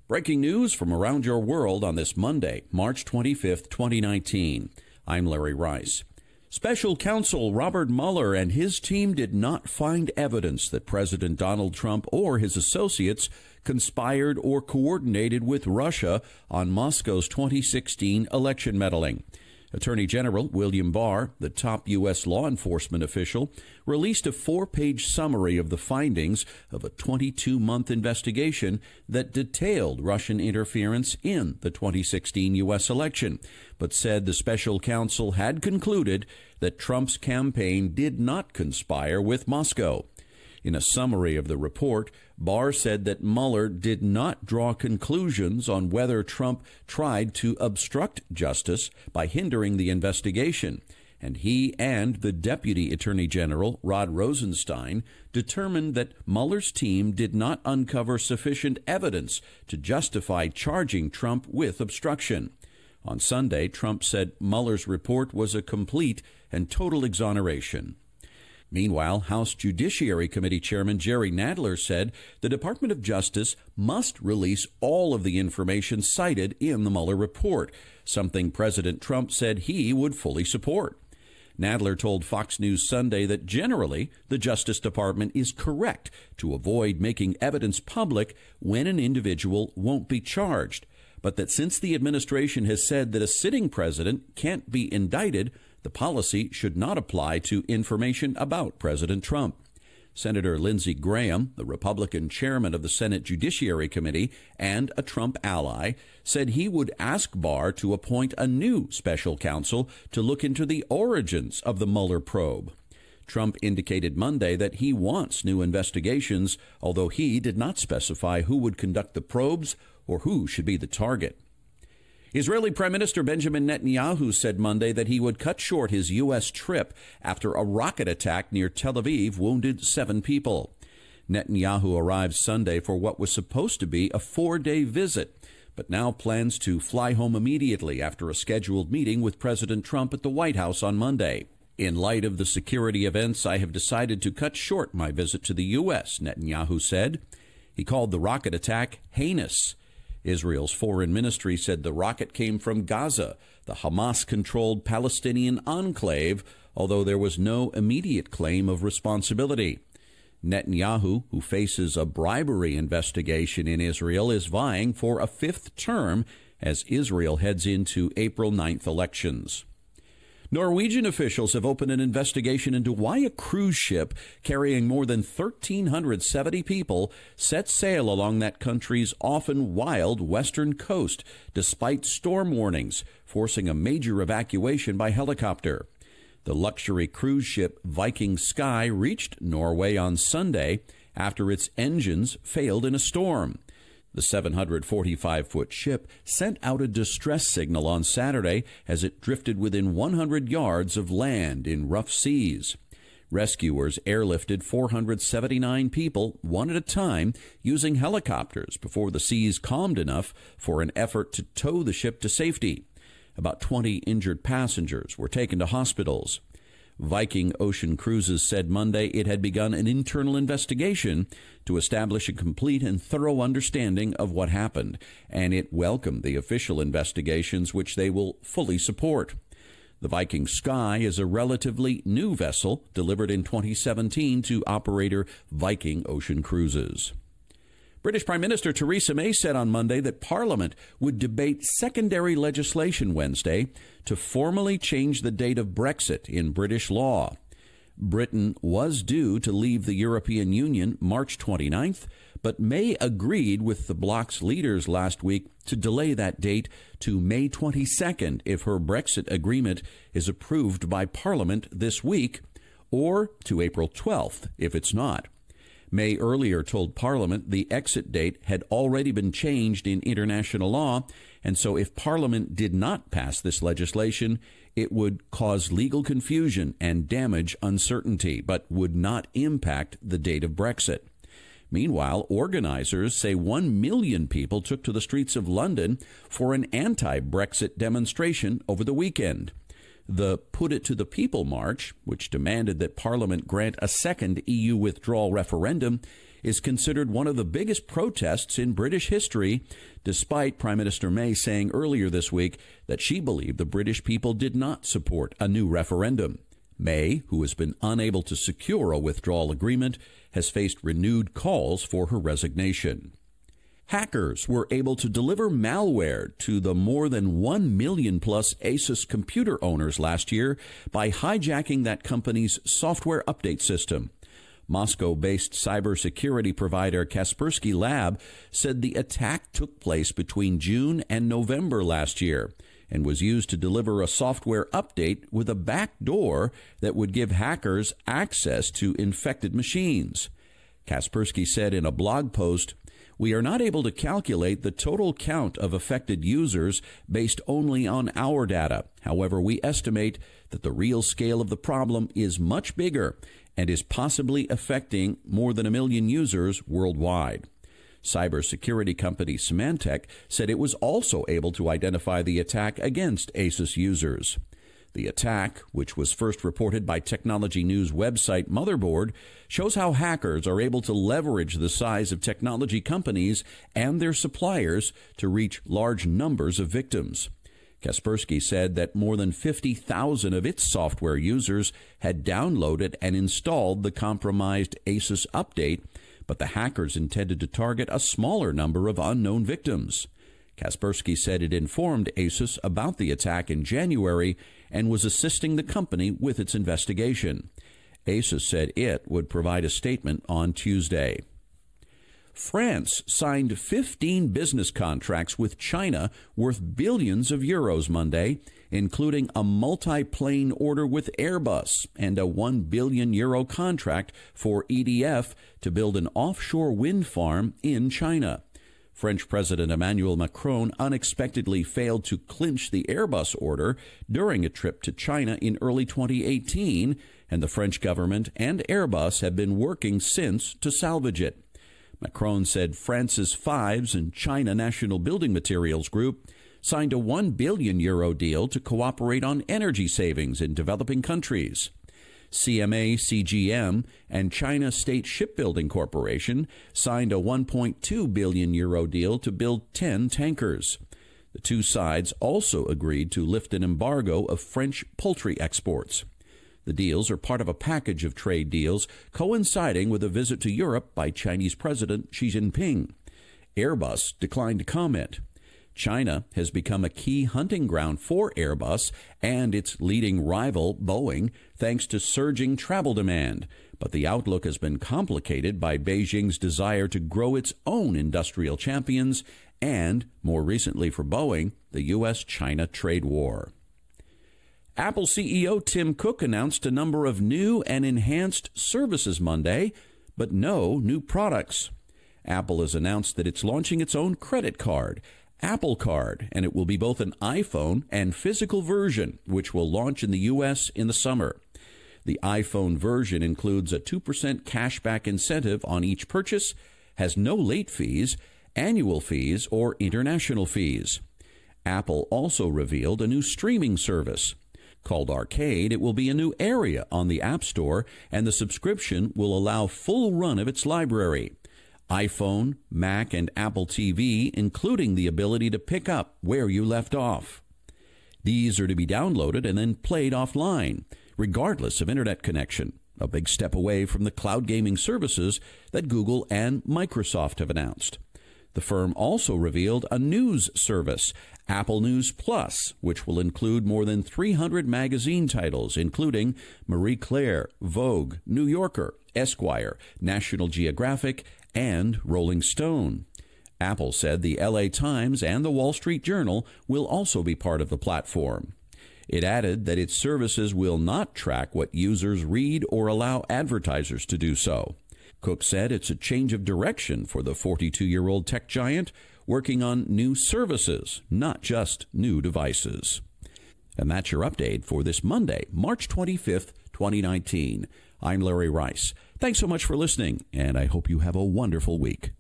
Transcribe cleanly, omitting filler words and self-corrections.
Breaking news from around your world on this Monday, March 25th, 2019. I'm Larry Rice. Special Counsel Robert Mueller and his team did not find evidence that President Donald Trump or his associates conspired or coordinated with Russia on Moscow's 2016 election meddling. Attorney General William Barr, the top U.S. law enforcement official, released a 4-page summary of the findings of a 22-month investigation that detailed Russian interference in the 2016 U.S. election, but said the special counsel had concluded that Trump's campaign did not conspire with Moscow. In a summary of the report, Barr said that Mueller did not draw conclusions on whether Trump tried to obstruct justice by hindering the investigation, and he and the Deputy Attorney General, Rod Rosenstein, determined that Mueller's team did not uncover sufficient evidence to justify charging Trump with obstruction. On Sunday, Trump said Mueller's report was a complete and total exoneration. Meanwhile, House Judiciary Committee Chairman Jerry Nadler said the Department of Justice must release all of the information cited in the Mueller report, something President Trump said he would fully support. Nadler told Fox News Sunday that generally the Justice Department is correct to avoid making evidence public when an individual won't be charged, but that since the administration has said that a sitting president can't be indicted, the policy should not apply to information about President Trump. Senator Lindsey Graham, the Republican chairman of the Senate Judiciary Committee and a Trump ally, said he would ask Barr to appoint a new special counsel to look into the origins of the Mueller probe. Trump indicated Monday that he wants new investigations, although he did not specify who would conduct the probes or who should be the target. Israeli Prime Minister Benjamin Netanyahu said Monday that he would cut short his U.S. trip after a rocket attack near Tel Aviv wounded 7 people. Netanyahu arrived Sunday for what was supposed to be a 4-day visit, but now plans to fly home immediately after a scheduled meeting with President Trump at the White House on Monday. In light of the security events, I have decided to cut short my visit to the U.S., Netanyahu said. He called the rocket attack heinous. Israel's foreign ministry said the rocket came from Gaza, the Hamas-controlled Palestinian enclave, although there was no immediate claim of responsibility. Netanyahu, who faces a bribery investigation in Israel, is vying for a 5th term as Israel heads into April 9th elections. Norwegian officials have opened an investigation into why a cruise ship carrying more than 1,370 people set sail along that country's often wild western coast, despite storm warnings, forcing a major evacuation by helicopter. The luxury cruise ship Viking Sky reached Norway on Sunday after its engines failed in a storm. The 745-foot ship sent out a distress signal on Saturday as it drifted within 100 yards of land in rough seas. Rescuers airlifted 479 people, one at a time, using helicopters before the seas calmed enough for an effort to tow the ship to safety. About 20 injured passengers were taken to hospitals. Viking Ocean Cruises said Monday it had begun an internal investigation to establish a complete and thorough understanding of what happened, and it welcomed the official investigations, which they will fully support. The Viking Sky is a relatively new vessel delivered in 2017 to operator Viking Ocean Cruises. British Prime Minister Theresa May said on Monday that Parliament would debate secondary legislation Wednesday to formally change the date of Brexit in British law. Britain was due to leave the European Union March 29th, but May agreed with the bloc's leaders last week to delay that date to May 22nd if her Brexit agreement is approved by Parliament this week, or to April 12th if it's not. May earlier told Parliament the exit date had already been changed in international law, and so if Parliament did not pass this legislation, it would cause legal confusion and damage uncertainty, but would not impact the date of Brexit. Meanwhile, organizers say 1 million people took to the streets of London for an anti-Brexit demonstration over the weekend. The Put It to the People March, which demanded that Parliament grant a second EU withdrawal referendum, is considered one of the biggest protests in British history, despite Prime Minister May saying earlier this week that she believed the British people did not support a new referendum. May, who has been unable to secure a withdrawal agreement, has faced renewed calls for her resignation. Hackers were able to deliver malware to the more than 1 million plus Asus computer owners last year by hijacking that company's software update system. Moscow-based cybersecurity provider Kaspersky Lab said the attack took place between June and November last year and was used to deliver a software update with a backdoor that would give hackers access to infected machines. Kaspersky said in a blog post, "We are not able to calculate the total count of affected users based only on our data. However, we estimate that the real scale of the problem is much bigger and is possibly affecting more than 1 million users worldwide." Cybersecurity company Symantec said it was also able to identify the attack against Asus users. The attack, which was first reported by technology news website Motherboard, shows how hackers are able to leverage the size of technology companies and their suppliers to reach large numbers of victims. Kaspersky said that more than 50,000 of its software users had downloaded and installed the compromised Asus update, but the hackers intended to target a smaller number of unknown victims. Kaspersky said it informed Asus about the attack in January and was assisting the company with its investigation. Asus said it would provide a statement on Tuesday. France signed 15 business contracts with China worth billions of euros Monday, including a multi-plane order with Airbus and a €1 billion contract for EDF to build an offshore wind farm in China. French President Emmanuel Macron unexpectedly failed to clinch the Airbus order during a trip to China in early 2018, and the French government and Airbus have been working since to salvage it. Macron said France's Fives and China National Building Materials Group signed a €1 billion deal to cooperate on energy savings in developing countries. CMA CGM and China State Shipbuilding Corporation signed a €1.2 billion deal to build 10 tankers. The two sides also agreed to lift an embargo of French poultry exports. The deals are part of a package of trade deals coinciding with a visit to Europe by Chinese President Xi Jinping. Airbus declined to comment. China has become a key hunting ground for Airbus and its leading rival, Boeing, thanks to surging travel demand. But the outlook has been complicated by Beijing's desire to grow its own industrial champions and, more recently for Boeing, the U.S.-China trade war. Apple CEO Tim Cook announced a number of new and enhanced services Monday, but no new products. Apple has announced that it's launching its own credit card, Apple Card, and it will be both an iPhone and physical version, which will launch in the U.S. in the summer. The iPhone version includes a 2% cashback incentive on each purchase, has no late fees, annual fees, or international fees. Apple also revealed a new streaming service. Called Arcade, it will be a new area on the App Store, and the subscription will allow full run of its library. iPhone, Mac, and Apple TV, including the ability to pick up where you left off. These are to be downloaded and then played offline, regardless of internet connection, a big step away from the cloud gaming services that Google and Microsoft have announced. The firm also revealed a news service, Apple News Plus, which will include more than 300 magazine titles, including Marie Claire, Vogue, New Yorker, Esquire, National Geographic, and Rolling Stone. Apple said the LA Times and the Wall Street Journal will also be part of the platform. It added that its services will not track what users read or allow advertisers to do so. Cook said it's a change of direction for the 42-year-old tech giant, working on new services, not just new devices. And that's your update for this Monday, March 25th, 2019. I'm Larry Rice. Thanks so much for listening, and I hope you have a wonderful week.